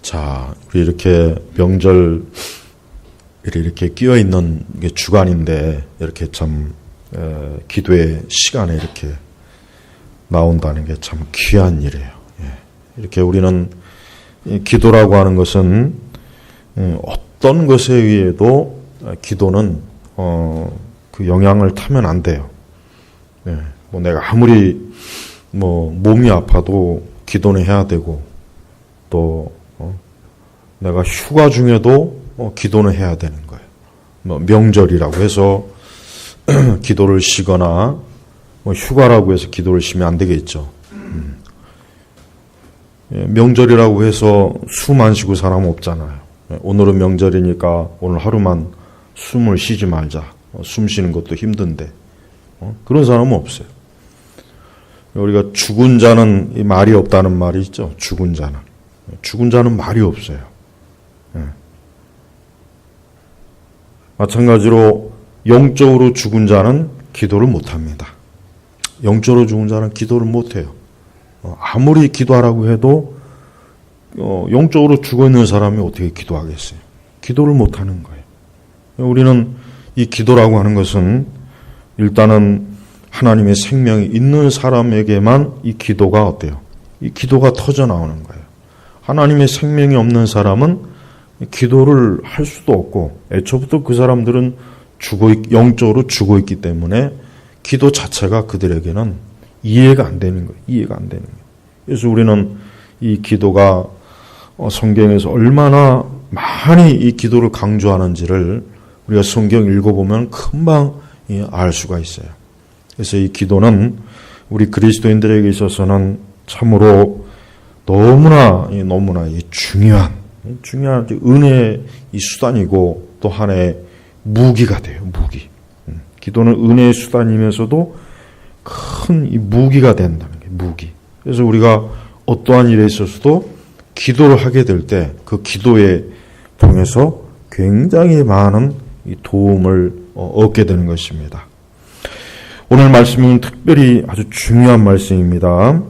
자, 우리 이렇게 명절 이렇게 끼어 있는 게 주간인데 이렇게 참 기도의 시간에 이렇게 나온다는 게 참 귀한 일이에요. 이렇게 우리는 기도라고 하는 것은 어떤 것에 의해도 기도는 그 영향을 타면 안 돼요. 뭐 내가 아무리 뭐 몸이 아파도 기도는 해야 되고 또 내가 휴가 중에도 기도는 해야 되는 거예요. 뭐 명절이라고 해서 기도를 쉬거나 뭐 휴가라고 해서 기도를 쉬면 안 되겠죠. 명절이라고 해서 숨 안 쉬고 사람 없잖아요. 오늘은 명절이니까 오늘 하루만 숨을 쉬지 말자. 숨 쉬는 것도 힘든데 그런 사람은 없어요. 우리가 죽은 자는 말이 없다는 말이 있죠. 죽은 자는 말이 없어요. 마찬가지로 영적으로 죽은 자는 기도를 못합니다. 영적으로 죽은 자는 기도를 못해요. 아무리 기도하라고 해도 영적으로 죽어있는 사람이 어떻게 기도하겠어요? 기도를 못하는 거예요. 우리는 이 기도라고 하는 것은 일단은 하나님의 생명이 있는 사람에게만 이 기도가 어때요? 이 기도가 터져 나오는 거예요. 하나님의 생명이 없는 사람은 기도를 할 수도 없고 애초부터 그 사람들은 영적으로 죽어있기 때문에 기도 자체가 그들에게는 이해가 안 되는 거예요. 이해가 안 되는 거예요. 그래서 우리는 이 기도가 성경에서 얼마나 많이 이 기도를 강조하는지를 우리가 성경 읽어보면 금방 알 수가 있어요. 그래서 이 기도는 우리 그리스도인들에게 있어서는 참으로 너무나 중요한 은혜의 이 수단이고 또 하나의 무기가 돼요. 무기. 기도는 은혜의 수단이면서도 큰 이 무기가 된다는 게 무기. 그래서 우리가 어떠한 일에 있어서도 기도를 하게 될 때 그 기도에 통해서 굉장히 많은 이 도움을 얻게 되는 것입니다. 오늘 말씀은 특별히 아주 중요한 말씀입니다.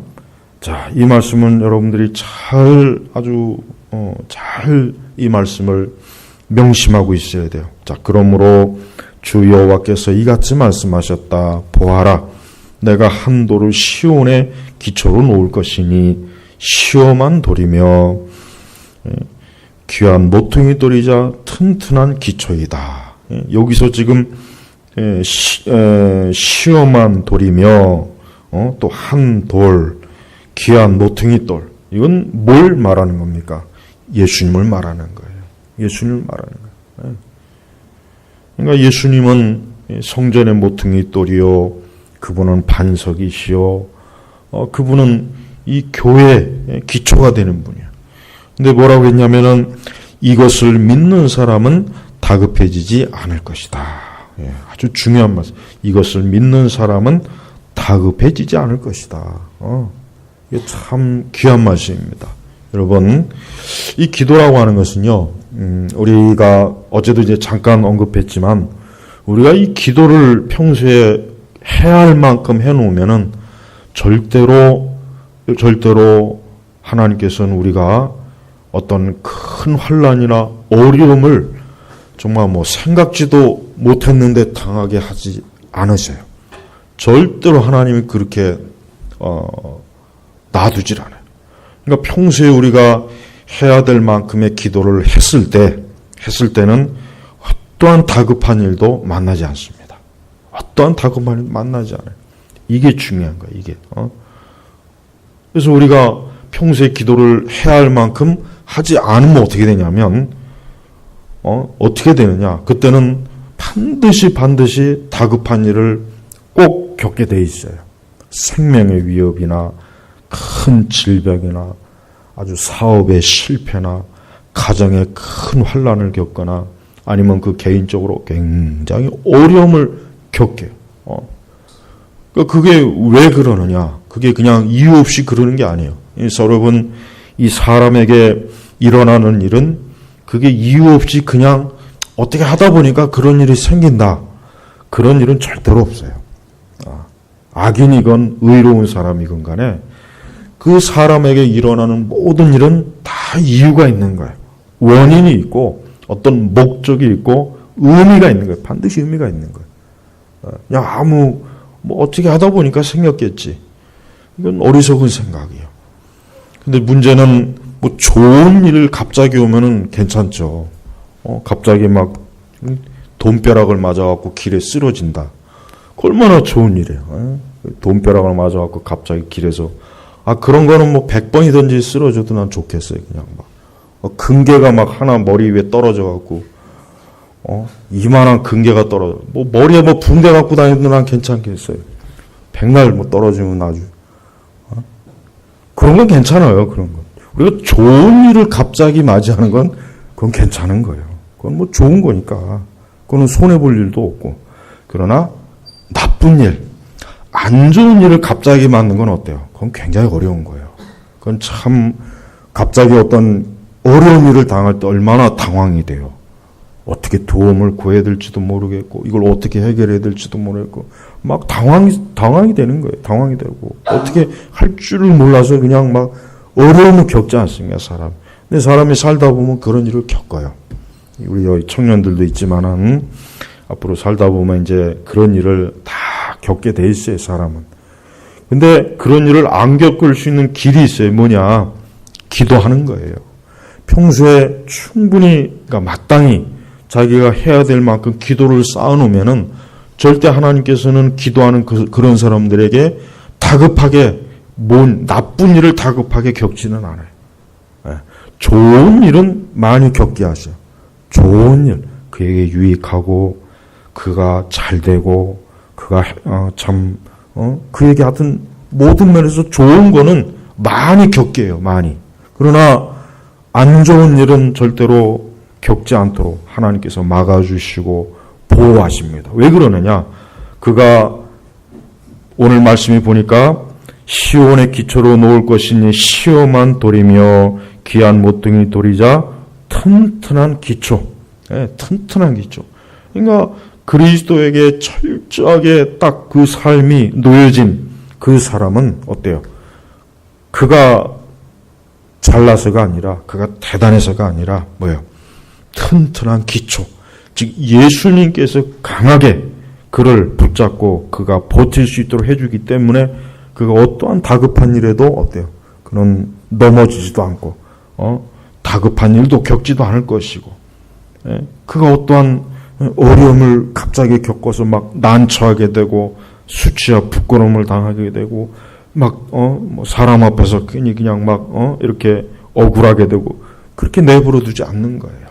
자, 이 말씀은 여러분들이 잘 이 말씀을 명심하고 있어야 돼요. 자, 그러므로 주 여호와께서 이같이 말씀하셨다. 보아라, 내가 한 돌을 시온의 기초로 놓을 것이니 시험한 돌이며 귀한 모퉁이 돌이자 튼튼한 기초이다. 여기서 지금 시험한 돌이며 또 한 돌, 귀한 모퉁이 돌, 이건 뭘 말하는 겁니까? 예수님을 말하는 거예요. 예수님을 말하는 거예요. 그러니까 예수님은 성전의 모퉁이 돌이요, 그분은 반석이시요, 그분은 이 교회의 기초가 되는 분이에요. 근데 뭐라고 했냐면은 이것을 믿는 사람은 다급해지지 않을 것이다. 아주 중요한 말씀. 이것을 믿는 사람은 다급해지지 않을 것이다. 이게 참 귀한 말씀입니다. 여러분, 이 기도라고 하는 것은요, 우리가 어제도 이제 잠깐 언급했지만, 우리가 이 기도를 평소에 해야 할 만큼 해놓으면은 절대로 하나님께서는 우리가 어떤 큰 환난이나 어려움을 정말 생각지도 못했는데 당하게 하지 않으세요. 절대로 하나님이 그렇게 놔두질 않아요. 그러니까 평소에 우리가 해야 될 만큼의 기도를 했을 때는 어떠한 다급한 일도 만나지 않습니다. 어떠한 다급한 일도 만나지 않아요. 이게 중요한 거예요. 이게. 그래서 우리가 평소에 기도를 해야 할 만큼 하지 않으면 어떻게 되냐면 어떻게 되느냐? 그때는 반드시 다급한 일을 꼭 겪게 돼 있어요. 생명의 위협이나 큰 질병이나 아주 사업의 실패나 가정의 큰 환난을 겪거나 아니면 그 개인적으로 굉장히 어려움을 겪게. 그게 왜 그러느냐? 그게 그냥 이유 없이 그러는 게 아니에요. 그래서 여러분, 이 사람에게 일어나는 일은 그게 이유 없이 그냥 어떻게 하다 보니까 그런 일이 생긴다. 그런 일은 절대로 없어요. 악인이건 의로운 사람이건 간에 그 사람에게 일어나는 모든 일은 다 이유가 있는 거예요. 원인이 있고 어떤 목적이 있고 의미가 있는 거예요. 반드시 의미가 있는 거예요. 그냥 뭐 어떻게 하다 보니까 생겼겠지. 이건 어리석은 생각이에요. 근데 문제는 뭐 좋은 일 갑자기 오면은 괜찮죠. 갑자기 막 돈벼락을 맞아갖고 길에 쓰러진다. 얼마나 좋은 일이에요. 돈벼락을 맞아갖고 갑자기 길에서 그런 거는 뭐 100번이든지 쓰러져도 난 좋겠어요. 그냥 막 금괴가 막 하나 머리 위에 떨어져갖고 이만한 금괴가 떨어져. 뭐 머리에 뭐 붕대 갖고 다니도 난 괜찮겠어요. 백날 뭐 떨어지면 아주 그런 건 괜찮아요. 그런 건 우리가 좋은 일을 갑자기 맞이하는 건 그건 괜찮은 거예요. 그건 뭐 좋은 거니까 그거는 손해 볼 일도 없고. 그러나 나쁜 일, 안 좋은 일을 갑자기 맞는 건 어때요? 그건 굉장히 어려운 거예요. 그건 참 갑자기 어떤 어려운 일을 당할 때 얼마나 당황이 돼요. 어떻게 도움을 구해야 될지도 모르겠고 이걸 어떻게 해결해야 될지도 모르겠고 막 당황이 되는 거예요. 당황이 되고 어떻게 할 줄을 몰라서 그냥 막 어려움을 겪지 않습니까, 사람. 근데 사람이 살다 보면 그런 일을 겪어요. 우리 여기 청년들도 있지만은 앞으로 살다 보면 이제 그런 일을 다 겪게 돼 있어요, 사람은. 근데 그런 일을 안 겪을 수 있는 길이 있어요. 뭐냐? 기도하는 거예요. 평소에 충분히, 그러니까 마땅히 자기가 해야 될 만큼 기도를 쌓아놓으면은 절대 하나님께서는 기도하는 그런 사람들에게 다급하게 나쁜 일을 다급하게 겪지는 않아요. 좋은 일은 많이 겪게 하셔요. 좋은 일, 그에게 유익하고 그가 잘 되고 그가 그에게 하여튼 모든 면에서 좋은 거는 많이 겪게 해요. 많이. 그러나 안 좋은 일은 절대로 겪지 않도록 하나님께서 막아주시고 보호하십니다. 왜 그러느냐? 그가 오늘 말씀이 보니까 시온의 기초로 놓을 것이니 시험한 돌이며 귀한 모퉁이 돌이자 튼튼한 기초. 튼튼한 기초. 그러니까 그리스도에게 철저하게 딱 그 삶이 놓여진 그 사람은 어때요? 그가 잘나서가 아니라 그가 대단해서가 아니라 뭐예요? 튼튼한 기초. 즉 예수님께서 강하게 그를 붙잡고 그가 버틸 수 있도록 해주기 때문에 그가 어떠한 다급한 일에도 어때요? 그는 넘어지지도 않고 다급한 일도 겪지도 않을 것이고 그가 어떠한 어려움을 갑자기 겪어서 막 난처하게 되고 수치와 부끄러움을 당하게 되고 뭐 사람 앞에서 괜히 그냥 이렇게 억울하게 되고 그렇게 내버려 두지 않는 거예요.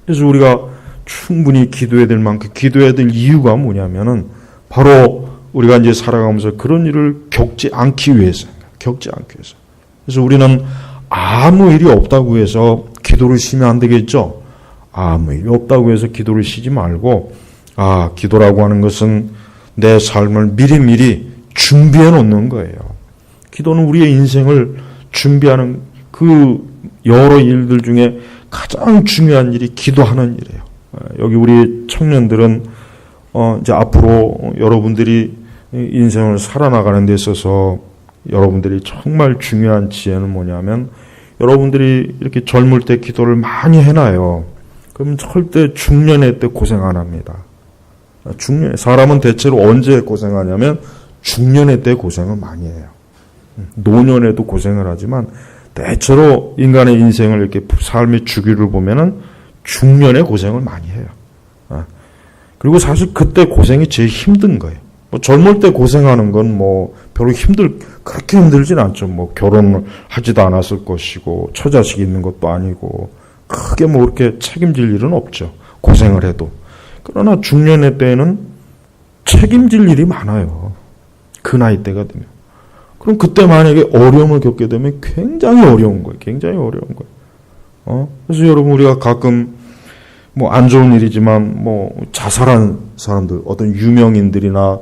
그래서 우리가 충분히 기도해야 될 만큼 기도해야 될 이유가 뭐냐면은 바로 우리가 이제 살아가면서 그런 일을 겪지 않기 위해서. 그래서 우리는 아무 일이 없다고 해서 기도를 쉬면 안 되겠죠? 아무 일이 없다고 해서 기도를 쉬지 말고, 기도라고 하는 것은 내 삶을 미리미리 준비해 놓는 거예요. 기도는 우리의 인생을 준비하는 그 여러 일들 중에 가장 중요한 일이 기도하는 일이에요. 여기 우리 청년들은 이제 앞으로 여러분들이 인생을 살아나가는 데 있어서 여러분들이 정말 중요한 지혜는 뭐냐면 여러분들이 이렇게 젊을 때 기도를 많이 해놔요. 그러면 절대 중년의 때 고생 안 합니다. 사람은 대체로 언제 고생하냐면 중년의 때 고생을 많이 해요. 노년에도 고생을 하지만 대체로 인간의 인생을 이렇게 삶의 주기를 보면은 중년에 고생을 많이 해요. 그리고 사실 그때 고생이 제일 힘든 거예요. 젊을 때 고생하는 건 별로 그렇게 힘들진 않죠. 결혼을 하지도 않았을 것이고, 처자식이 있는 것도 아니고, 크게 그렇게 책임질 일은 없죠. 고생을 해도. 그러나 중년의 때에는 책임질 일이 많아요. 그 나이 때가 되면. 그럼 그때 만약에 어려움을 겪게 되면 굉장히 어려운 거예요. 굉장히 어려운 거예요. 그래서 여러분, 우리가 가끔 안 좋은 일이지만 자살한 사람들, 어떤 유명인들이나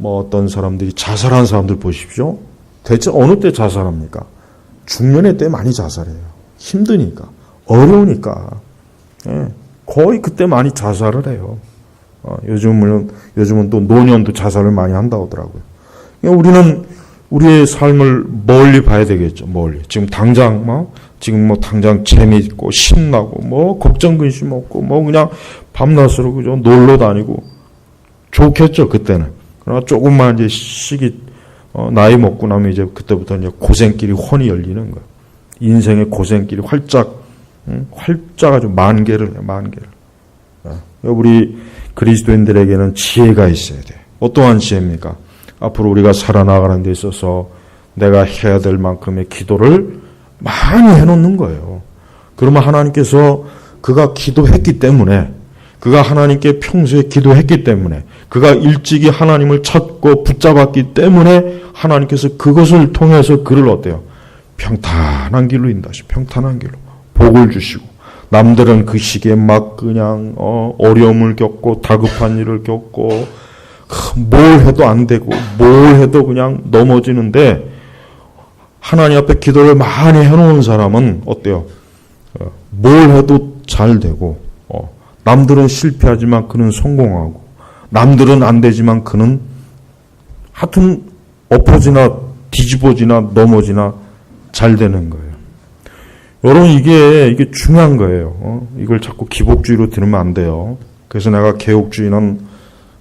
어떤 사람들이 자살한 사람들 보십시오. 대체 어느 때 자살합니까? 중년의 때 많이 자살해요. 힘드니까, 어려우니까. 거의 그때 많이 자살을 해요. 요즘은 또 노년도 자살을 많이 한다고 하더라고요. 우리는 우리의 삶을 멀리 봐야 되겠죠. 멀리. 지금 당장 당장 재미있고 신나고 걱정 근심 없고 그냥 밤낮으로 그죠 놀러 다니고 좋겠죠 그때는. 그러나 조금만 이제 시기 나이 먹고 나면 이제 그때부터 이제 고생길이 훤히 열리는 거예요. 인생의 고생길이 활짝 아주 만개를 해요. 만개를. 우리 그리스도인들에게는 지혜가 있어야 돼요. 어떠한 지혜입니까? 앞으로 우리가 살아나가는 데 있어서 내가 해야 될 만큼의 기도를 많이 해놓는 거예요. 그러면 하나님께서 그가 기도했기 때문에, 그가 하나님께 평소에 기도했기 때문에, 그가 일찍이 하나님을 찾고 붙잡았기 때문에 하나님께서 그것을 통해서 그를 어때요? 평탄한 길로 인도하시고 평탄한 길로 복을 주시고, 남들은 그 시기에 막 그냥 어려움을 겪고 다급한 일을 겪고 뭘 해도 안 되고 뭘 해도 그냥 넘어지는데, 하나님 앞에 기도를 많이 해놓은 사람은 어때요? 뭘 해도 잘 되고, 남들은 실패하지만 그는 성공하고, 남들은 안 되지만 그는 하여튼 엎어지나 뒤집어지나 넘어지나 잘 되는 거예요. 여러분, 이게 중요한 거예요. 이걸 자꾸 기복주의로 들으면 안 돼요. 그래서 내가 개혁주의는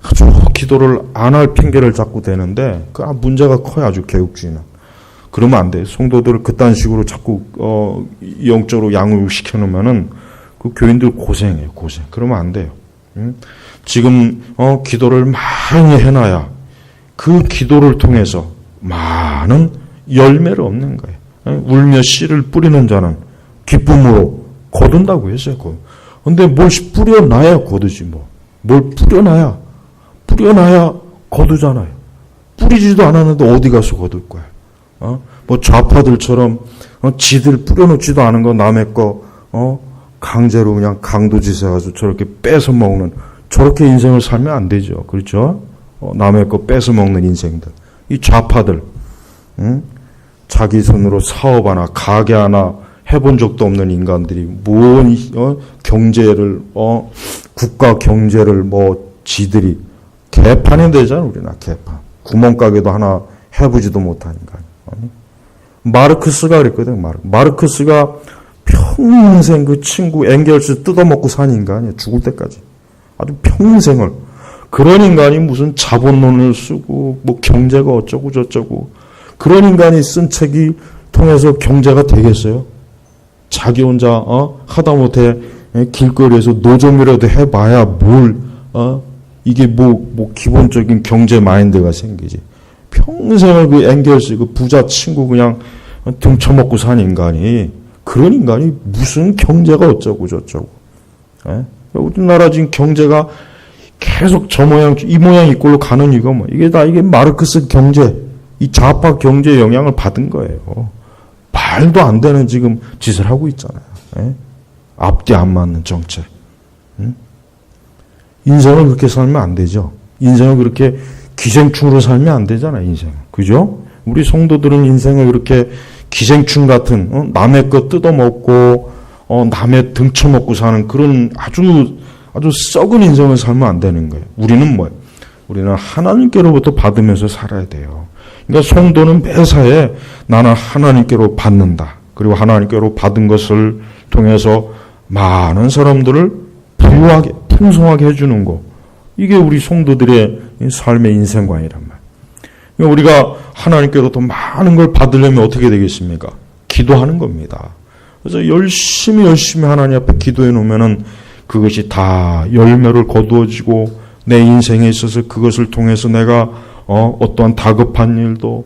아주 기도를 안 할 핑계를 자꾸 대는데, 문제가 커요, 아주 개혁주의는. 그러면 안 돼요. 성도들을 그딴 식으로 자꾸 영적으로 양육시켜 놓으면은 그 교인들 고생해요, 고생. 그러면 안 돼요. 지금 기도를 많이 해놔야 그 기도를 통해서 많은 열매를 얻는 거예요. 울며 씨를 뿌리는 자는 기쁨으로 거둔다고 했어요. 근데 뭘 뿌려놔야 거두지 뭐. 뭘 뿌려놔야 거두잖아요. 뿌리지도 않았는데 어디 가서 거둘 거야. 좌파들처럼 지들 뿌려놓지도 않은 거 남의 거 강제로 그냥 강도짓 해가지고 저렇게 뺏어 먹는, 저렇게 인생을 살면 안 되죠. 그렇죠? 남의 거 뺏어 먹는 인생들. 이 좌파들, 자기 손으로 사업 하나, 가게 하나 해본 적도 없는 인간들이 뭔 경제를 국가 경제를 지들이 개판이 되잖아. 우리나 개판. 구멍가게도 하나 해보지도 못한 인간. 마르크스가 그랬거든. 마르크스가 평생 그 친구 엥겔스 뜯어먹고 산 인간이에요. 죽을 때까지. 아주 평생을. 그런 인간이 무슨 자본론을 쓰고 경제가 어쩌고 저쩌고, 그런 인간이 쓴 책이 통해서 경제가 되겠어요? 자기 혼자 하다못해 길거리에서 노점이라도 해봐야 이게 기본적인 경제 마인드가 생기지. 평생을 그 엥겔스 그 부자 친구 그냥 등쳐먹고 산 인간이, 그런 인간이 무슨 경제가 어쩌고 저쩌고. 우리나라 지금 경제가 계속 저 모양 이 모양 이 꼴로 가는 이유가 이게 마르크스 경제, 이 좌파 경제 영향을 받은 거예요. 말도 안 되는 지금 짓을 하고 있잖아요. 앞뒤 안 맞는 정책. 인생을 그렇게 살면 안 되죠. 인생을 그렇게 기생충으로 살면 안 되잖아요, 인생. 그죠? 우리 성도들은 인생을 그렇게 기생충 같은, 남의 거 뜯어먹고, 남의 등쳐먹고 사는 그런 아주 썩은 인생을 살면 안 되는 거예요. 우리는 우리는 하나님께로부터 받으면서 살아야 돼요. 그러니까 성도는 매사에 나는 하나님께로 받는다. 그리고 하나님께로 받은 것을 통해서 많은 사람들을 부유하게, 풍성하게 해주는 거. 이게 우리 성도들의 삶의 인생관이란 말이에요. 우리가 하나님께로 더 많은 걸 받으려면 어떻게 되겠습니까? 기도하는 겁니다. 그래서 열심히 하나님 앞에 기도해 놓으면은 그것이 다 열매를 거두어지고, 내 인생에 있어서 그것을 통해서 내가 어떠한 다급한 일도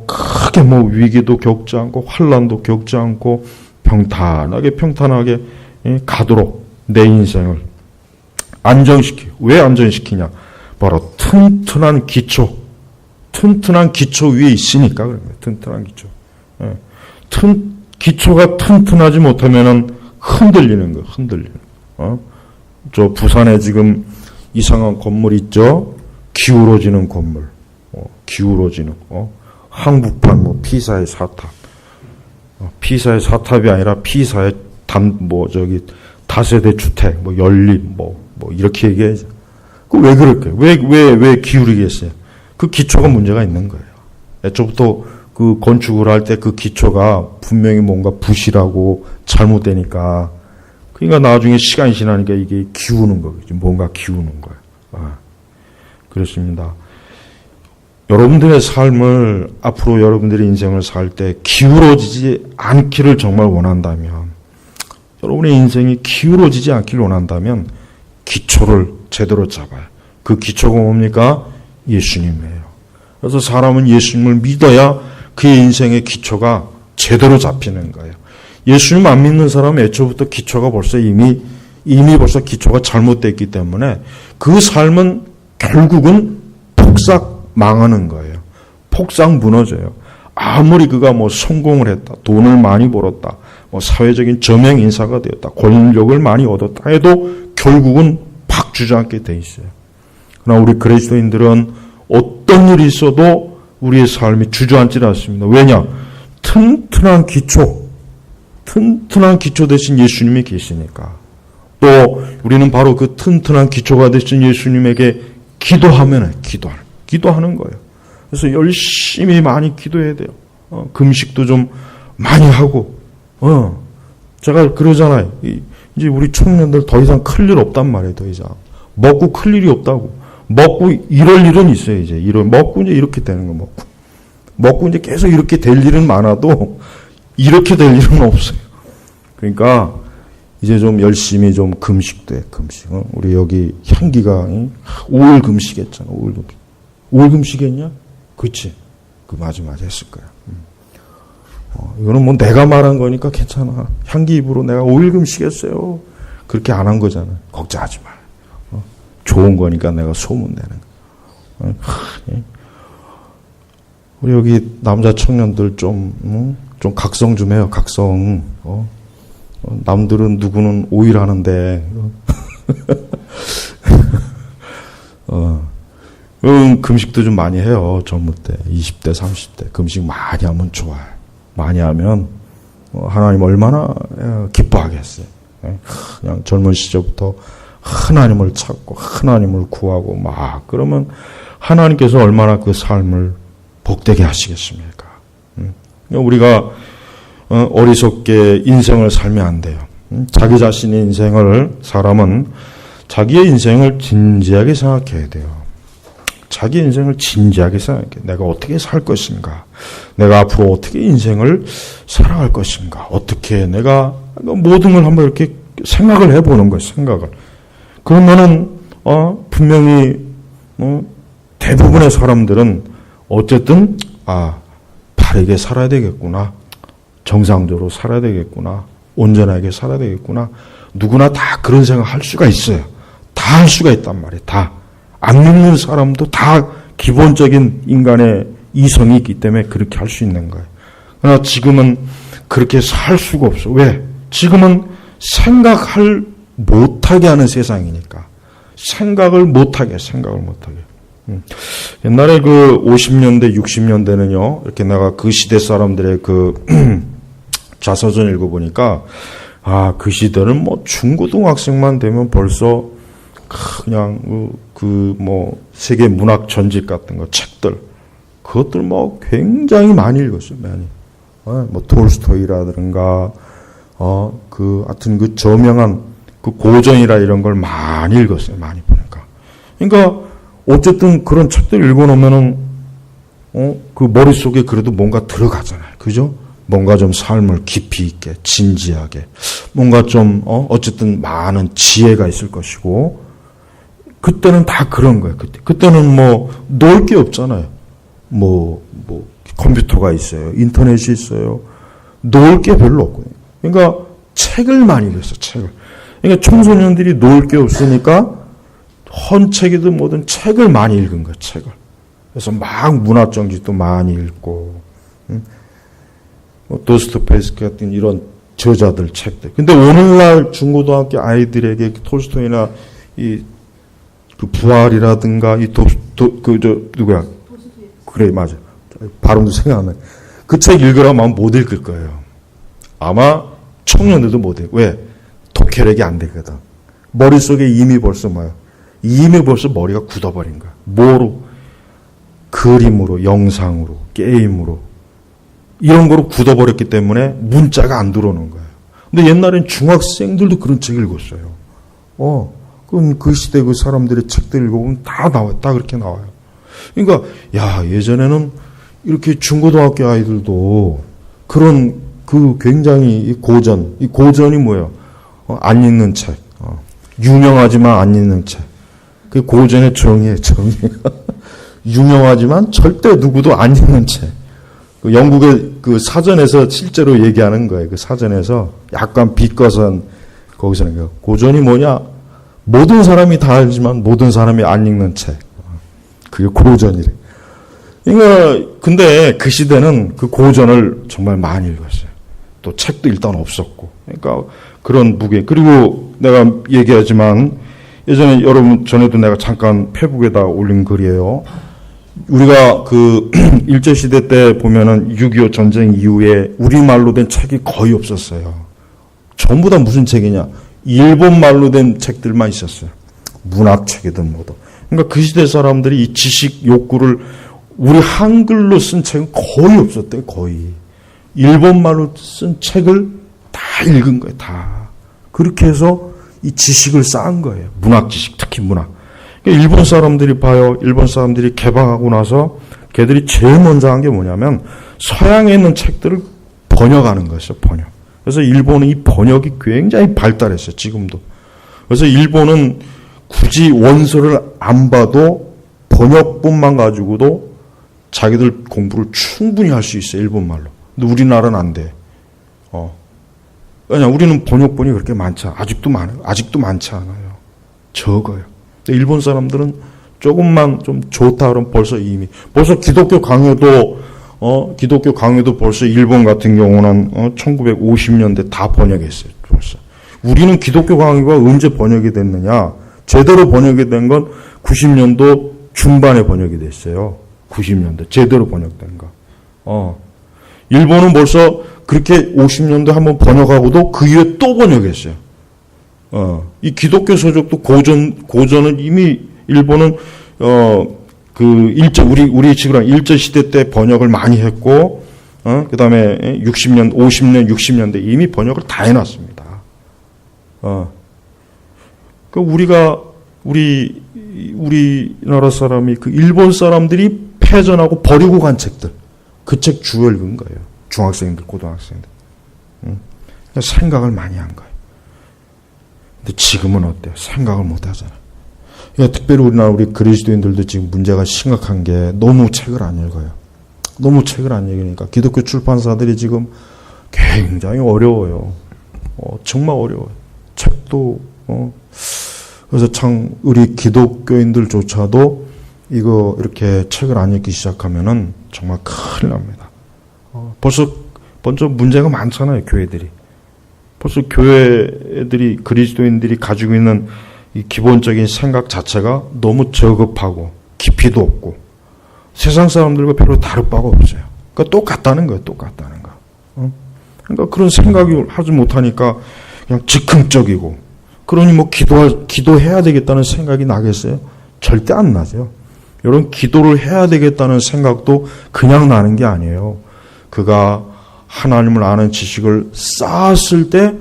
크게 위기도 겪지 않고 환난도 겪지 않고 평탄하게 가도록 내 인생을 왜 안정시키냐? 바로 튼튼한 기초 위에 있으니까 그런 거예요. 튼튼한 기초. 기초가 튼튼하지 못하면은 흔들리는 거예요. 저 부산에 지금 이상한 건물 있죠? 기울어지는 건물. 한국판 피사의 사탑. 피사의 사탑이 아니라 피사의 다세대 주택, 연립, 이렇게 얘기해야죠. 왜 그럴까요? 왜 기울이겠어요? 그 기초가 문제가 있는 거예요. 애초부터 그 건축을 할 때 그 기초가 분명히 뭔가 부실하고 잘못되니까 그러니까 나중에 시간이 지나니까 이게 기우는 거겠죠. 뭔가 기우는 거예요. 그렇습니다. 여러분들의 삶을 앞으로 여러분들의 인생을 살 때 기울어지지 않기를 정말 원한다면 여러분의 인생이 기울어지지 않기를 원한다면 기초를 제대로 잡아요. 그 기초가 뭡니까? 예수님이에요. 그래서 사람은 예수님을 믿어야 그의 인생의 기초가 제대로 잡히는 거예요. 예수님 안 믿는 사람은 애초부터 기초가 벌써 이미 벌써 기초가 잘못됐기 때문에 그 삶은 결국은 폭삭 망하는 거예요. 폭삭 무너져요. 아무리 그가 뭐 성공을 했다, 돈을 많이 벌었다, 뭐 사회적인 저명 인사가 되었다, 권력을 많이 얻었다 해도 결국은 박주저앉게 돼 있어요. 그러나 우리 그리스도인들은 어떤 일이 있어도 우리의 삶이 주저앉지 않습니다. 왜냐? 튼튼한 기초 대신 예수님이 계시니까. 또 우리는 바로 그 튼튼한 기초가 되신 예수님에게 기도하는 거예요. 그래서 열심히 많이 기도해야 돼요. 금식도 좀 많이 하고. 제가 그러잖아요. 이제 우리 청년들 더 이상 클 일 없단 말이에요. 더 이상 먹고 클 일이 없다고. 먹고 이럴 일은 있어요. 이제 먹고 이제 이렇게 되는 거 먹고 이제 계속 이렇게 될 일은 많아도 이렇게 될 일은 없어요. 그러니까 이제 좀 열심히 좀 금식도 해. 금식. 우리 여기 향기가 5일 금식했잖아. 5일 금식했냐? 그치? 맞아 했을 거야. 이거는 뭐 내가 말한 거니까 괜찮아. 향기 입으로 내가 5일 금식했어요. 그렇게 안 한 거잖아. 걱정하지 마. 좋은 거니까 내가 소문내는 거. 우리 여기 남자 청년들 좀 각성 좀 해요. 각성. 남들은 누구는 5일 하는데. 금식도 좀 많이 해요. 젊을 때. 20대, 30대. 금식 많이 하면 좋아요. 많이 하면 하나님 얼마나 기뻐하겠어요. 그냥 젊은 시절부터 하나님을 찾고 하나님을 구하고 막 그러면 하나님께서 얼마나 그 삶을 복되게 하시겠습니까? 우리가 어리석게 인생을 살면 안 돼요. 자기 자신의 인생을 사람은 자기의 인생을 진지하게 생각해야 돼요. 자기 인생을 진지하게 생각해. 내가 어떻게 살 것인가? 내가 앞으로 어떻게 인생을 살아갈 것인가? 어떻게 내가 모든 걸 한번 이렇게 생각을 해보는 거예요. 생각을. 그러면은 분명히 대부분의 사람들은 어쨌든 바르게 살아야 되겠구나. 정상적으로 살아야 되겠구나. 온전하게 살아야 되겠구나. 누구나 다 그런 생각 할 수가 있어요. 다 할 수가 있단 말이에요. 다. 안 믿는 사람도 다 기본적인 인간의 이성이 있기 때문에 그렇게 할 수 있는 거예요. 그러나 지금은 그렇게 살 수가 없어. 왜? 지금은 생각을 못하게 하는 세상이니까. 생각을 못하게. 옛날에 그 50년대, 60년대는요, 이렇게 내가 그 시대 사람들의 그 자서전 읽어보니까, 그 시대는 뭐 중고등학생만 되면 벌써 그냥 세계 문학 전집 같은 거, 책들, 그것들 뭐 굉장히 많이 읽었어요, 많이. 톨스토이라든가, 하여튼 그 저명한 그 고전이라 이런 걸 많이 읽었어요, 많이 보니까. 그러니까, 어쨌든 그런 책들 읽어놓으면은, 그 머릿속에 그래도 뭔가 들어가잖아요. 그죠? 뭔가 좀 삶을 깊이 있게, 진지하게. 뭔가 좀, 어쨌든 많은 지혜가 있을 것이고, 그때는 다 그런 거예요. 그때는 놀 게 없잖아요. 컴퓨터가 있어요. 인터넷이 있어요. 놀 게 별로 없거든요. 그러니까 책을 많이 읽었어요, 책을. 그러니까 청소년들이 놀 게 없으니까 헌책이든 뭐든 책을 많이 읽은 거예요, 책을. 그래서 막 문화정지도 많이 읽고, 도스토옙스키 같은 이런 저자들 책들. 근데 오늘날 중고등학교 아이들에게 톨스토이나 그 부활이라든가 누구야? 그래, 맞아. 발음도 생각 안 나요. 그 책 읽으라면 아마 못 읽을 거예요. 아마 청년들도 못 읽어요. 왜? 독해력이 안 되거든. 머릿속에 이미 벌써 머리가 굳어버린 거야. 뭐로? 그림으로, 영상으로, 게임으로 이런 거로 굳어버렸기 때문에 문자가 안 들어오는 거예요. 근데 옛날엔 중학생들도 그런 책 읽었어요. 그 시대 그 사람들의 책들 읽어보면 다 그렇게 나와요. 그러니까, 예전에는 이렇게 중고등학교 아이들도 그런 굉장히 이 고전이 뭐예요? 안 읽는 책. 유명하지만 안 읽는 책. 그 고전의 정의예요. 유명하지만 절대 누구도 안 읽는 책. 영국의 그 사전에서 실제로 얘기하는 거예요. 그 사전에서 약간 비꼬선 거기서는 고전이 뭐냐? 모든 사람이 다 알지만 모든 사람이 안 읽는 책. 그게 고전이래. 그러니까 근데 그 시대는 그 고전을 정말 많이 읽었어요. 또 책도 일단 없었고. 그러니까 그런 무게. 그리고 내가 얘기하지만 예전에 여러분 전에도 내가 잠깐 페북에다 올린 글이에요. 우리가 그 일제시대 때 보면은 6.25 전쟁 이후에 우리말로 된 책이 거의 없었어요. 전부 다 무슨 책이냐? 일본말로 된 책들만 있었어요. 문학책이든 뭐든. 그러니까 그 시대 사람들이 이 지식 욕구를 우리 한글로 쓴 책은 거의 없었대요. 거의. 일본말로 쓴 책을 다 읽은 거예요. 다. 그렇게 해서 이 지식을 쌓은 거예요. 문학 지식, 특히 문학. 일본 사람들이 봐요. 일본 사람들이 개방하고 나서 걔들이 제일 먼저 한 게 뭐냐면 서양에 있는 책들을 번역하는 것이죠. 번역. 그래서 일본은 이 번역이 굉장히 발달했어요. 지금도. 그래서 일본은 굳이 원서를 안 봐도 번역본만 가지고도 자기들 공부를 충분히 할 수 있어요. 일본말로. 근데 우리나라는 안 돼. 왜냐, 우리는 번역본이 그렇게 많지 않아요. 아직도 많지 않아요. 적어요. 근데 일본 사람들은 조금만 좀 좋다 그러면 벌써 기독교 강요도 벌써 일본 같은 경우는 1950년대 다 번역했어요. 벌써. 우리는 기독교 강요가 언제 번역이 됐느냐? 제대로 번역이 된 건 90년도 중반에 번역이 됐어요. 90년대 제대로 번역된 거. 일본은 벌써 그렇게 50년대 한번 번역하고도 그 이후에 또 번역했어요. 이 기독교 서적도 고전은 이미 일본은 우리 지금 일제 시대 때 번역을 많이 했고, 그 다음에 50년, 60년대 이미 번역을 다 해놨습니다. 우리나라 사람이 그 일본 사람들이 패전하고 버리고 간 책들, 그 책 주요 읽은 거예요. 중학생들, 고등학생들. 생각을 많이 한 거예요. 근데 지금은 어때요? 생각을 못 하잖아요. 그러니까 특별히 우리 그리스도인들도 지금 문제가 심각한 게 너무 책을 안 읽어요. 너무 책을 안 읽으니까 기독교 출판사들이 지금 굉장히 어려워요. 정말 어려워요. 책도 그래서 참 우리 기독교인들조차도 이거 이렇게 책을 안 읽기 시작하면은 정말 큰일 납니다. 벌써 문제가 많잖아요. 교회들이. 벌써 교회들이 그리스도인들이 가지고 있는 이 기본적인 생각 자체가 너무 저급하고 깊이도 없고 세상 사람들과 별로 다를 바가 없어요. 그러니까 똑같다는 거예요. 똑같다는 거. 그러니까 그런 생각을 하지 못하니까 그냥 즉흥적이고 그러니 뭐 기도해야 되겠다는 생각이 나겠어요? 절대 안 나죠. 이런 기도를 해야 되겠다는 생각도 그냥 나는 게 아니에요. 그가 하나님을 아는 지식을 쌓았을 때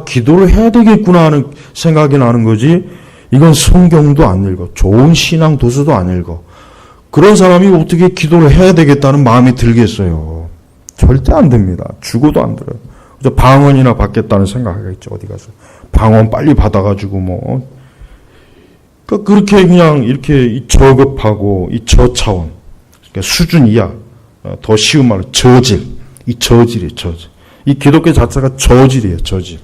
기도를 해야 되겠구나 하는 생각이 나는 거지. 이건 성경도 안 읽어. 좋은 신앙 도서도 안 읽어. 그런 사람이 어떻게 기도를 해야 되겠다는 마음이 들겠어요. 절대 안 됩니다. 죽어도 안 들어요. 방언이나 받겠다는 생각하겠죠. 어디 가서. 방언 빨리 받아가지고 그렇게 그냥 이렇게 저급하고 이 저차원. 그러니까 수준 이하. 더 쉬운 말로 저질. 이 저질이에요. 저질. 이 기독교 자체가 저질이에요. 저질.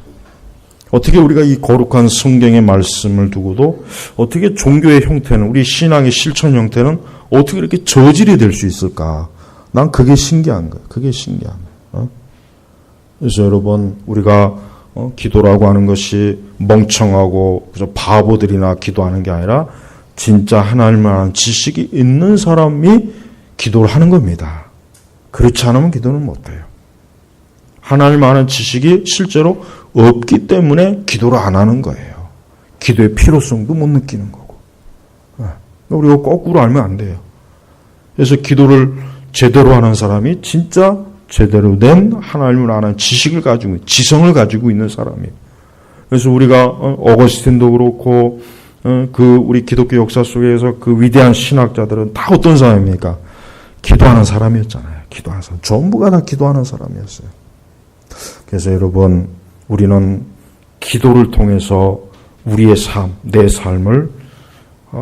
어떻게 우리가 이 거룩한 성경의 말씀을 두고도 어떻게 종교의 형태는 우리 신앙의 실천 형태는 어떻게 이렇게 저질이 될 수 있을까? 난 그게 신기한 거예요. 그게 신기한 거예요. 그래서 여러분 우리가 기도라고 하는 것이 멍청하고 그저 바보들이나 기도하는 게 아니라 진짜 하나님을 아는 지식이 있는 사람이 기도를 하는 겁니다. 그렇지 않으면 기도는 못해요. 하나님 아는 지식이 실제로 없기 때문에 기도를 안 하는 거예요. 기도의 필요성도 못 느끼는 거고. 우리가 거꾸로 알면 안 돼요. 그래서 기도를 제대로 하는 사람이 진짜 제대로 된 하나님을 아는 지식을 가지고, 지성을 가지고 있는 사람이에요. 그래서 우리가 어거스틴도 그렇고 우리 기독교 역사 속에서 그 위대한 신학자들은 다 어떤 사람입니까? 기도하는 사람이었잖아요. 기도하는 사람. 전부가 다 기도하는 사람이었어요. 그래서 여러분, 우리는 기도를 통해서 우리의 삶, 내 삶을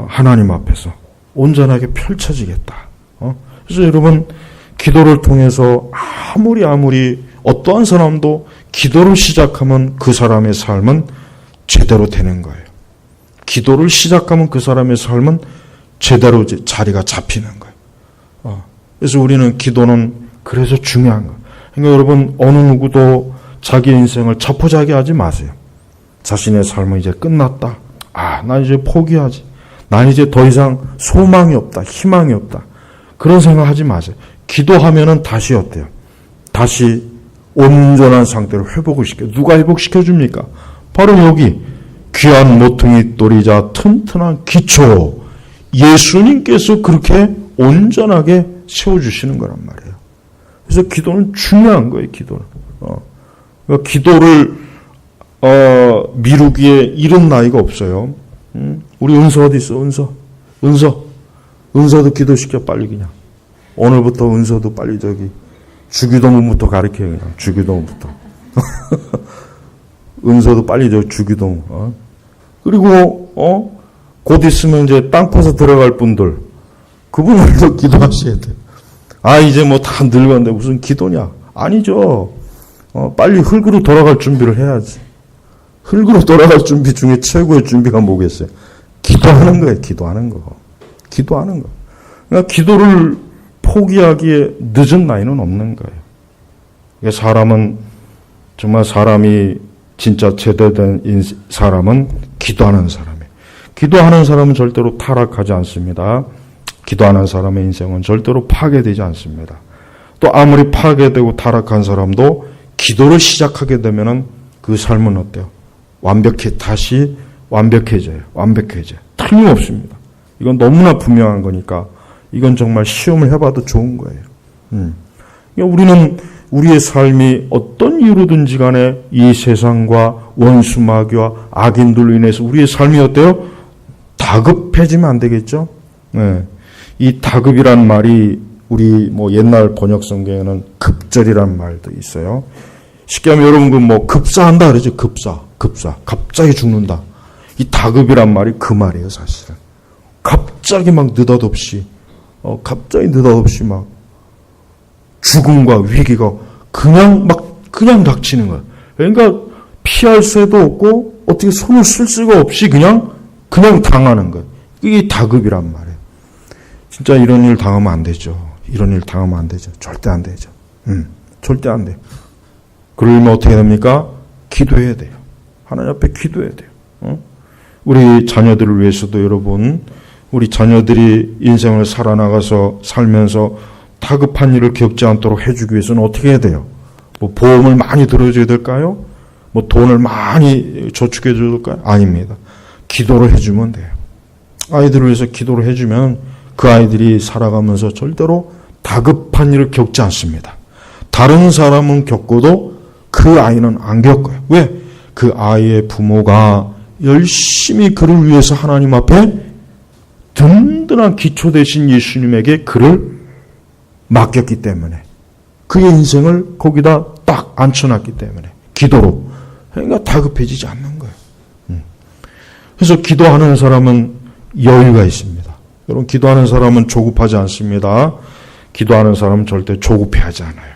하나님 앞에서 온전하게 펼쳐지겠다. 그래서 여러분, 기도를 통해서 아무리 어떠한 사람도 기도를 시작하면 그 사람의 삶은 제대로 되는 거예요. 기도를 시작하면 그 사람의 삶은 제대로 자리가 잡히는 거예요. 그래서 우리는 기도는 그래서 중요한 거예요. 그러니까 여러분, 어느 누구도 자기 인생을 자포자기하지 마세요. 자신의 삶은 이제 끝났다. 난 이제 포기하지. 난 이제 더 이상 소망이 없다. 희망이 없다. 그런 생각하지 마세요. 기도하면은 다시 어때요? 다시 온전한 상태로 회복을 시켜요. 누가 회복시켜줍니까? 바로 여기 귀한 모퉁이 돌이자 튼튼한 기초, 예수님께서 그렇게 온전하게 세워주시는 거란 말이에요. 그래서 기도는 중요한 거예요. 기도는. 그러니까 기도를 미루기에 이른 나이가 없어요. 우리 은서 어디 있어? 은서도 기도시켜 빨리 그냥. 오늘부터 은서도 빨리 주기도문부터 가르쳐요. 그냥 주기도문부터. 은서도 빨리 주기도문. 그리고 곧 있으면 이제 땅 파서 들어갈 분들, 그분들도 기도하셔야 돼요. 이제 뭐 다 늙었는데 무슨 기도냐? 아니죠. 빨리 흙으로 돌아갈 준비를 해야지. 흙으로 돌아갈 준비 중에 최고의 준비가 뭐겠어요? 기도하는 거예요. 기도하는 거. 그러니까 기도를 포기하기에 늦은 나이는 없는 거예요. 그러니까 사람이 진짜 제대로 된 사람은 기도하는 사람이에요. 기도하는 사람은 절대로 타락하지 않습니다. 기도하는 사람의 인생은 절대로 파괴되지 않습니다. 또 아무리 파괴되고 타락한 사람도 기도를 시작하게 되면은 그 삶은 어때요? 다시 완벽해져요. 틀림없습니다. 이건 너무나 분명한 거니까 이건 정말 시험을 해봐도 좋은 거예요. 우리는 우리의 삶이 어떤 이유로든지 간에 이 세상과 원수 마귀와 악인들로 인해서 우리의 삶이 어때요? 다급해지면 안 되겠죠? 네. 이 다급이란 말이 우리 옛날 번역 성경에는 급절이란 말도 있어요. 쉽게 하면 여러분 급사한다 그러죠. 급사. 갑자기 죽는다. 이 다급이란 말이 그 말이에요, 사실은. 갑자기 느닷없이 막 죽음과 위기가 그냥 닥치는 거예요. 그러니까 피할 새도 없고 어떻게 손을 쓸 수가 없이 그냥 당하는 거예요. 이게 다급이란 말이에요. 진짜 이런 일 당하면 안 되죠. 절대 안 되죠. 절대 안 돼요. 그러면 어떻게 됩니까? 기도해야 돼요. 하나님 앞에 기도해야 돼요. 우리 자녀들을 위해서도 여러분, 우리 자녀들이 인생을 살면서 다급한 일을 겪지 않도록 해주기 위해서는 어떻게 해야 돼요? 보험을 많이 들어줘야 될까요? 돈을 많이 저축해 줘야 될까요? 아닙니다. 기도를 해주면 돼요. 아이들을 위해서 기도를 해주면 그 아이들이 살아가면서 절대로 다급한 일을 겪지 않습니다. 다른 사람은 겪어도 그 아이는 안 겪어요. 왜? 그 아이의 부모가 열심히 그를 위해서 하나님 앞에 든든한 기초 되신 예수님에게 그를 맡겼기 때문에, 그의 인생을 거기다 딱 앉혀놨기 때문에, 기도로. 그러니까 다급해지지 않는 거예요. 그래서 기도하는 사람은 여유가 있습니다. 여러분, 기도하는 사람은 조급하지 않습니다. 기도하는 사람은 절대 조급해하지 않아요.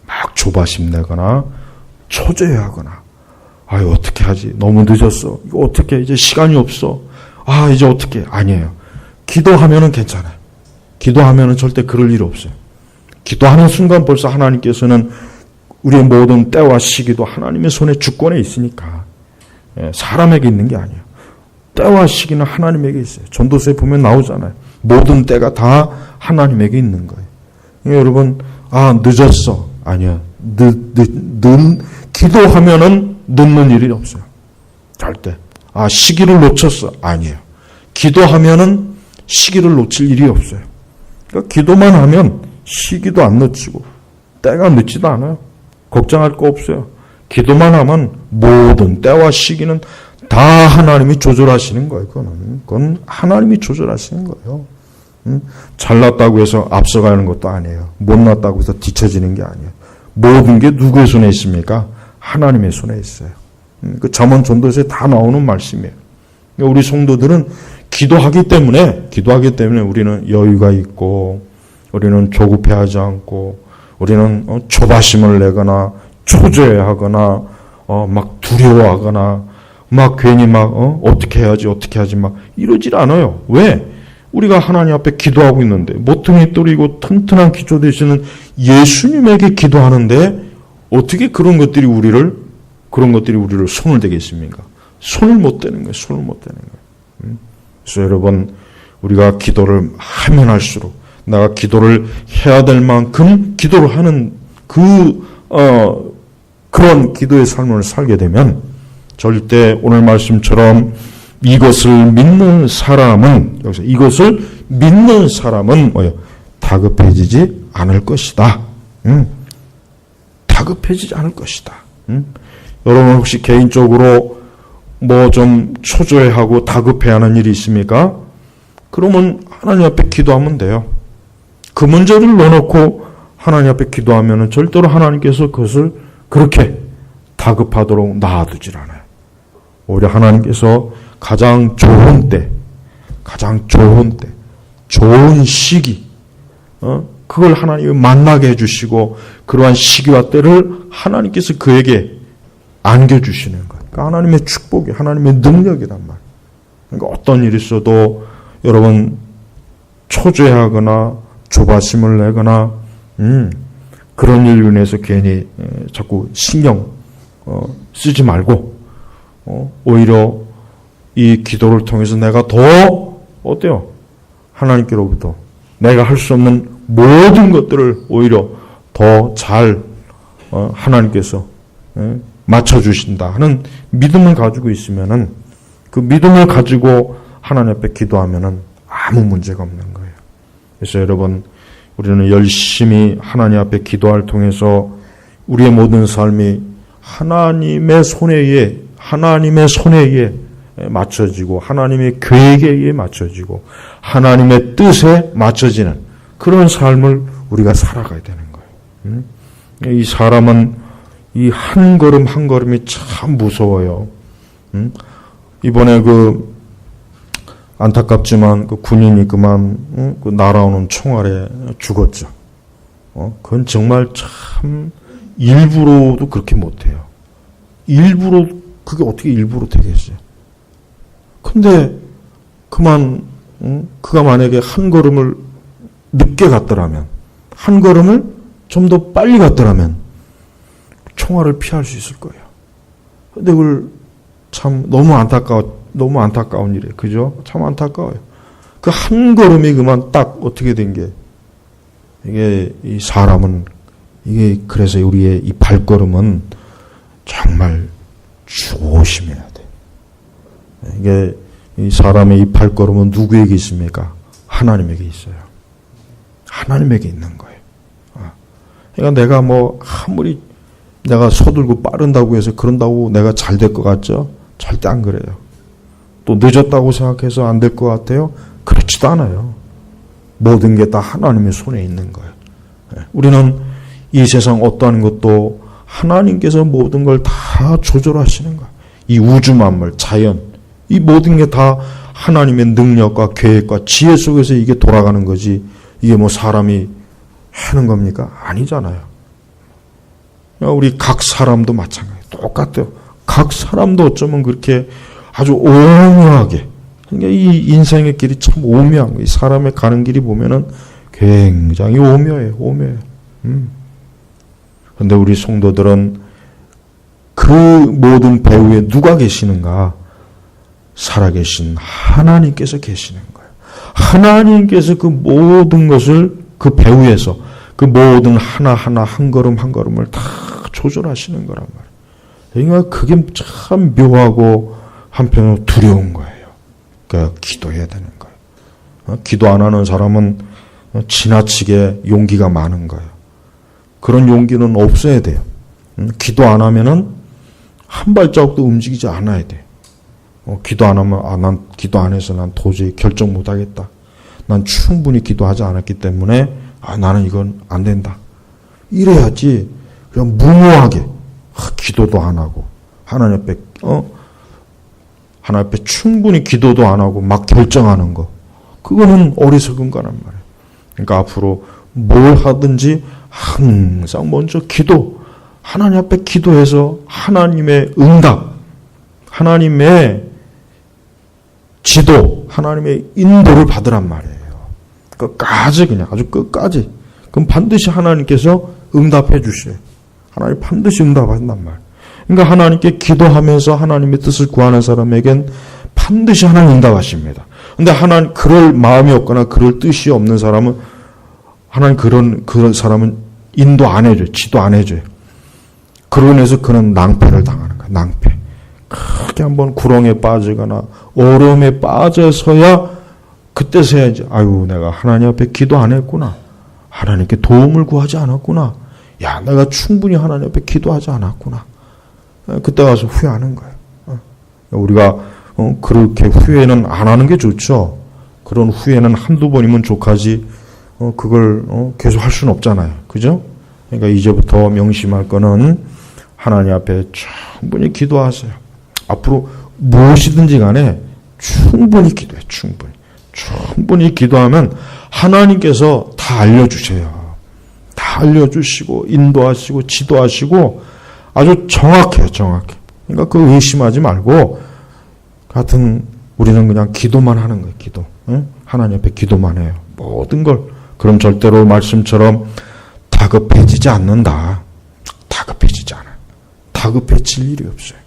막 조바심 내거나 초조해하거나, 어떻게 하지? 너무 늦었어. 이거 어떻게? 이제 시간이 없어. 이제 어떻게? 아니에요. 기도하면은 괜찮아요. 기도하면은 절대 그럴 일 없어요. 기도하는 순간 벌써 하나님께서는 우리의 모든 때와 시기도 하나님의 손에 주권에 있으니까, 사람에게 있는 게 아니에요. 때와 시기는 하나님에게 있어요. 전도서에 보면 나오잖아요. 모든 때가 다 하나님에게 있는 거예요. 여러분, 늦었어. 아니요. 기도하면은 늦는 일이 없어요. 절대. 시기를 놓쳤어. 아니에요. 기도하면은 시기를 놓칠 일이 없어요. 그러니까 기도만 하면 시기도 안 늦추고 때가 늦지도 않아요. 걱정할 거 없어요. 기도만 하면 모든 때와 시기는 다 하나님이 조절하시는 거예요. 그건 하나님이 조절하시는 거예요. 잘났다고 해서 앞서가는 것도 아니에요. 못났다고 해서 뒤처지는 게 아니에요. 모든 게 누구의 손에 있습니까? 하나님의 손에 있어요. 그 잠언 전도서에 다 나오는 말씀이에요. 우리 성도들은 기도하기 때문에 우리는 여유가 있고, 우리는 조급해하지 않고, 우리는 조바심을 내거나 초조해하거나 막 두려워하거나 막 괜히 막 어떻게 해야지 막 이러질 않아요. 왜? 우리가 하나님 앞에 기도하고 있는데, 모퉁이 돌이고 튼튼한 기초 되시는 예수님에게 기도하는데 어떻게 그런 것들이 우리를 손을 대겠습니까? 손을 못 대는 거예요. 손을 못 대는 거예요. 그래서 여러분, 우리가 기도를 하면 할수록, 내가 기도를 해야 될 만큼 기도를 하는 그런 기도의 삶을 살게 되면 절대 오늘 말씀처럼 이것을 믿는 사람은 뭐예요? 다급해지지 않을 것이다. 다급해지지 않을 것이다. 여러분 혹시 개인적으로 뭐 좀 초조해하고 다급해하는 일이 있습니까? 그러면 하나님 앞에 기도하면 돼요. 그 문제를 넣어놓고 하나님 앞에 기도하면 절대로 하나님께서 그것을 그렇게 다급하도록 놔두질 않아요. 오히려 하나님께서 가장 좋은 때, 좋은 시기, 그걸 하나님이 만나게 해주시고, 그러한 시기와 때를 하나님께서 그에게 안겨주시는 거예요. 그러니까 하나님의 축복이, 하나님의 능력이란 말이에요. 그러니까 어떤 일이 있어도 여러분 초조해하거나 조바심을 내거나 그런 일로 인해서 괜히 자꾸 신경 쓰지 말고 오히려 이 기도를 통해서 내가 더 어때요? 하나님께로부터 내가 할 수 없는 모든 것들을 오히려 더 잘 하나님께서 맞춰주신다 하는 믿음을 가지고 있으면은, 그 믿음을 가지고 하나님 앞에 기도하면은 아무 문제가 없는 거예요. 그래서 여러분, 우리는 열심히 하나님 앞에 기도를 통해서 우리의 모든 삶이 하나님의 손에 의해 맞춰지고, 하나님의 계획에 의해 맞춰지고, 하나님의 뜻에 맞춰지는 그런 삶을 우리가 살아가야 되는 거예요. 이 사람은 이 한 걸음 한 걸음이 참 무서워요. 이번에 안타깝지만 군인이 그만 날아오는 총알에 죽었죠. 그건 정말 참 일부러도 그렇게 못해요. 그게 어떻게 일부러 되겠어요? 근데 그가 만약에 한 걸음을 늦게 갔더라면, 한 걸음을 좀 더 빨리 갔더라면 총알을 피할 수 있을 거예요. 근데 그걸 참 너무 안타까운 일이에요. 그죠? 참 안타까워요. 그 한 걸음이 그만 딱 어떻게 된 게, 이게 이 사람은, 그래서 우리의 이 발걸음은 정말 조심해야 돼. 이게 이 사람의 이 발걸음은 누구에게 있습니까? 하나님에게 있어요. 하나님에게 있는 거예요. 그러니까 내가 아무리 내가 서둘고 빠른다고 해서 그런다고 내가 잘 될 것 같죠? 절대 안 그래요. 또 늦었다고 생각해서 안 될 것 같아요? 그렇지도 않아요. 모든 게 다 하나님의 손에 있는 거예요. 우리는 이 세상 어떠한 것도 하나님께서 모든 걸 다 조절하시는 거예요. 이 우주 만물, 자연, 이 모든 게 다 하나님의 능력과 계획과 지혜 속에서 이게 돌아가는 거지, 이게 사람이 하는 겁니까? 아니잖아요. 우리 각 사람도 마찬가지예요. 똑같아요. 각 사람도 어쩌면 그렇게 아주 오묘하게, 그러니까 이 인생의 길이 참 오묘한 거예요. 이 사람의 가는 길이 보면은 굉장히 오묘해요. 그런데 우리 성도들은 그 모든 배후에 누가 계시는가? 살아계신 하나님께서 계시는 거예요. 하나님께서 그 모든 것을 그 배후에서 그 모든 하나하나 한 걸음 한 걸음을 다 조절하시는 거란 말이에요. 그러니까 그게 참 묘하고 한편으로 두려운 거예요. 그러니까 기도해야 되는 거예요. 기도 안 하는 사람은 지나치게 용기가 많은 거예요. 그런 용기는 없어야 돼요. 기도 안 하면은 한 발자국도 움직이지 않아야 돼요. 기도 안 하면 난 기도 안 해서 난 도저히 결정 못 하겠다. 난 충분히 기도하지 않았기 때문에 나는 이건 안 된다. 이래야지 그냥 무모하게 기도도 안 하고 하나님 앞에 충분히 기도도 안 하고 막 결정하는 거, 그거는 어리석은 거란 말이에요. 그러니까 앞으로 뭘 하든지 항상 먼저 하나님 앞에 기도해서 하나님의 응답, 하나님의 지도, 하나님의 인도를 받으란 말이에요. 끝까지, 그냥 아주 끝까지. 그럼 반드시 하나님께서 응답해 주셔요. 하나님 반드시 응답한단 말이에요. 그러니까 하나님께 기도하면서 하나님의 뜻을 구하는 사람에겐 반드시 하나님 응답하십니다. 근데 하나님 그럴 마음이 없거나 그럴 뜻이 없는 사람은 하나님 그런 사람은 인도 안 해줘요. 지도 안 해줘요. 그로 인해서 그는 낭패를 당하는 거예요. 낭패. 크게 한번 구렁에 빠지거나 어려움에 빠져서야 그때서야 이제 내가 하나님 앞에 기도 안 했구나. 하나님께 도움을 구하지 않았구나. 내가 충분히 하나님 앞에 기도하지 않았구나. 그때 가서 후회하는 거예요. 우리가 그렇게 후회는 안 하는 게 좋죠. 그런 후회는 한두 번이면 족하지 그걸 계속 할 수는 없잖아요. 그죠? 그러니까 이제부터 명심할 거는 하나님 앞에 충분히 기도하세요. 앞으로 무엇이든지 간에 충분히 기도해. 충분히 기도하면 하나님께서 다 알려주세요. 다 알려주시고 인도하시고 지도하시고 아주 정확해요. 그러니까 그 의심하지 말고 우리는 그냥 기도만 하는 거예요. 기도. 하나님 앞에 기도만 해요. 모든 걸. 그럼 절대로 말씀처럼 다급해지지 않는다. 다급해지지 않아요. 다급해질 일이 없어요.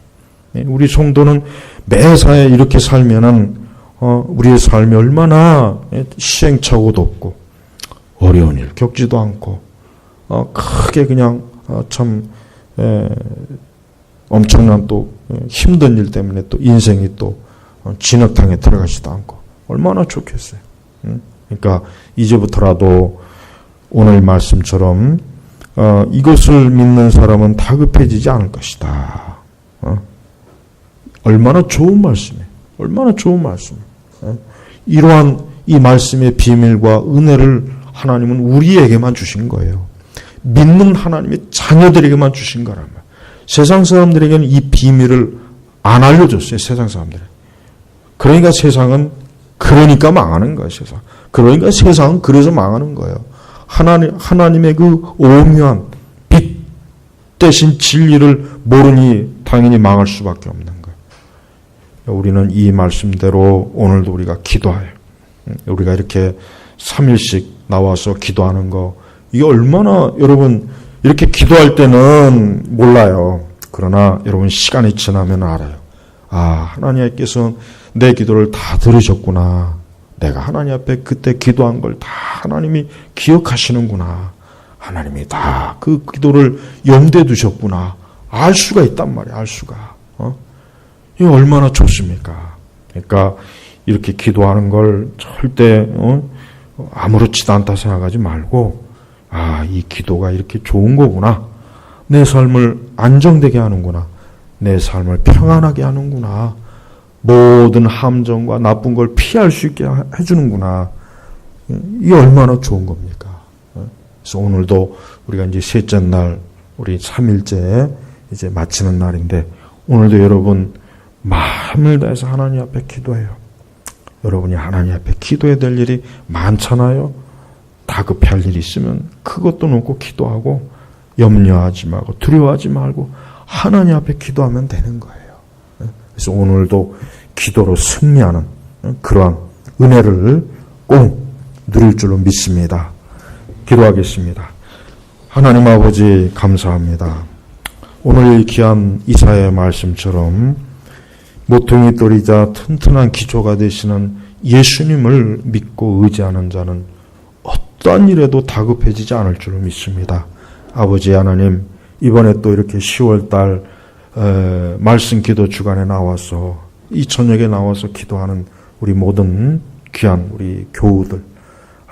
우리 성도는 매사에 이렇게 살면은 우리의 삶이 얼마나 시행착오도 없고 어려운 일 겪지도 않고 크게 그냥 참 엄청난 또 힘든 일 때문에 또 인생이 또 진흙탕에 들어가지도 않고 얼마나 좋겠어요. 그러니까 이제부터라도 오늘 말씀처럼 이것을 믿는 사람은 다급해지지 않을 것이다. 얼마나 좋은 말씀이에요. 얼마나 좋은 말씀이에요. 이러한 이 말씀의 비밀과 은혜를 하나님은 우리에게만 주신 거예요. 믿는 하나님의 자녀들에게만 주신 거란 말이에요. 세상 사람들에게는 이 비밀을 안 알려줬어요. 세상 사람들에. 그러니까 세상은 그러니까 망하는 거예요. 그러니까 세상은 그래서 망하는 거예요. 하나님의 그 오묘한 빛 대신 진리를 모르니 당연히 망할 수밖에 없는 거예요. 우리는 이 말씀대로 오늘도 우리가 기도해요. 우리가 이렇게 3일씩 나와서 기도하는 거, 이게 얼마나 여러분 이렇게 기도할 때는 몰라요. 그러나 여러분 시간이 지나면 알아요. 하나님께서 내 기도를 다 들으셨구나. 내가 하나님 앞에 그때 기도한 걸 다 하나님이 기억하시는구나. 하나님이 다 그 기도를 염두에 두셨구나. 알 수가 있단 말이에요. 알 수가. 이게 얼마나 좋습니까? 그러니까 이렇게 기도하는 걸 절대 아무렇지도 않다 생각하지 말고 이 기도가 이렇게 좋은 거구나. 내 삶을 안정되게 하는구나. 내 삶을 평안하게 하는구나. 모든 함정과 나쁜 걸 피할 수 있게 해주는구나. 이게 얼마나 좋은 겁니까? 그래서 오늘도 우리가 이제 셋째 날, 우리 3일째 이제 마치는 날인데, 오늘도 여러분 마음을 다해서 하나님 앞에 기도해요. 여러분이 하나님 앞에 기도해야 될 일이 많잖아요. 다급할 일이 있으면 그것도 놓고 기도하고 염려하지 말고 두려워하지 말고 하나님 앞에 기도하면 되는 거예요. 그래서 오늘도 기도로 승리하는 그러한 은혜를 꼭 누릴 줄로 믿습니다. 기도하겠습니다. 하나님 아버지 감사합니다. 오늘 귀한 이사야의 말씀처럼 모퉁이 돌이자 튼튼한 기초가 되시는 예수님을 믿고 의지하는 자는 어떠한 일에도 다급해지지 않을 줄로 믿습니다. 아버지 하나님, 이번에 또 이렇게 10월달 말씀 기도 주간에 나와서 이 저녁에 나와서 기도하는 우리 모든 귀한 우리 교우들,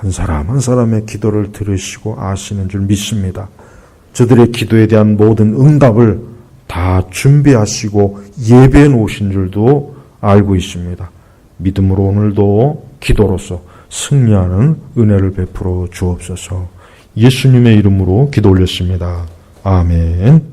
한 사람 한 사람의 기도를 들으시고 아시는 줄 믿습니다. 저들의 기도에 대한 모든 응답을 다 준비하시고 예배해 놓으신 줄도 알고 있습니다. 믿음으로 오늘도 기도로서 승리하는 은혜를 베풀어 주옵소서. 예수님의 이름으로 기도 올렸습니다. 아멘.